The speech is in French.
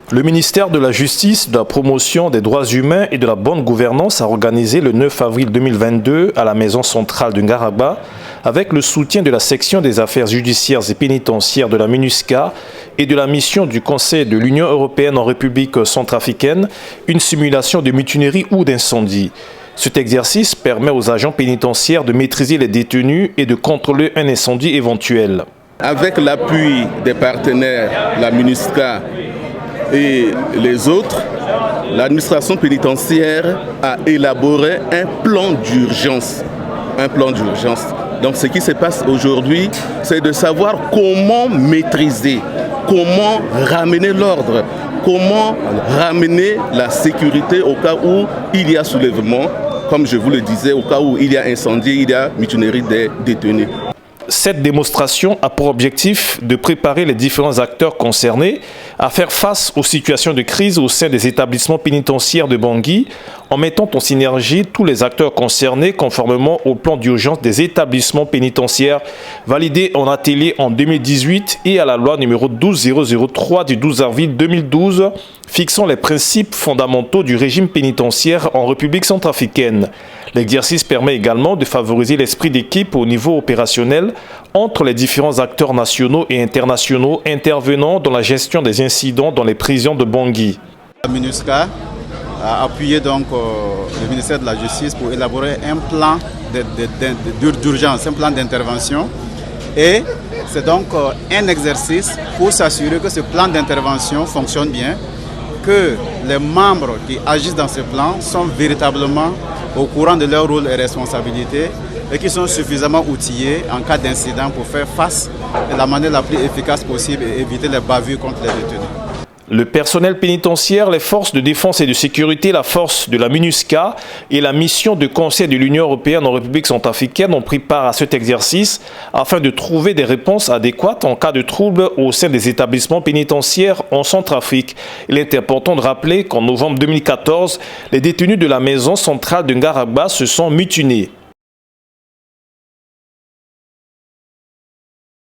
Le ministère de la Justice, de la Promotion des droits humains et de la bonne gouvernance a organisé le 9 avril 2022 à la maison centrale de Ngaragba, avec le soutien de la section des affaires judiciaires et pénitentiaires de la MINUSCA et de la mission du Conseil de l'Union européenne en République centrafricaine, une simulation de mutinerie ou d'incendie. Cet exercice permet aux agents pénitentiaires de maîtriser les détenus et de contrôler un incendie éventuel. Avec l'appui des partenaires, la MINUSCA et les autres, l'administration pénitentiaire a élaboré un plan d'urgence. Donc ce qui se passe aujourd'hui, c'est de savoir comment maîtriser, comment ramener l'ordre, comment ramener la sécurité au cas où il y a soulèvement, comme je vous le disais, au cas où il y a incendie, il y a mutinerie des détenus. Cette démonstration a pour objectif de préparer les différents acteurs concernés à faire face aux situations de crise au sein des établissements pénitentiaires de Bangui, en mettant en synergie tous les acteurs concernés conformément au plan d'urgence des établissements pénitentiaires validé en atelier en 2018 et à la loi numéro 12003 du 12 avril 2012 fixant les principes fondamentaux du régime pénitentiaire en République centrafricaine. L'exercice permet également de favoriser l'esprit d'équipe au niveau opérationnel entre les différents acteurs nationaux et internationaux intervenant dans la gestion des incidents dans les prisons de Bangui. La MINUSCA a appuyé donc le ministère de la Justice pour élaborer un plan d'urgence, un plan d'intervention. Et c'est donc un exercice pour s'assurer que ce plan d'intervention fonctionne bien, que les membres qui agissent dans ce plan sont véritablement au courant de leur rôle et responsabilités et qui sont suffisamment outillés en cas d'incident pour faire face de la manière la plus efficace possible et éviter les bavures contre les détenus. Le personnel pénitentiaire, les forces de défense et de sécurité, la force de la MINUSCA et la mission de conseil de l'Union européenne en République centrafricaine ont pris part à cet exercice afin de trouver des réponses adéquates en cas de troubles au sein des établissements pénitentiaires en Centrafrique. Il est important de rappeler qu'en novembre 2014, les détenus de la maison centrale de Ngaragba se sont mutinés.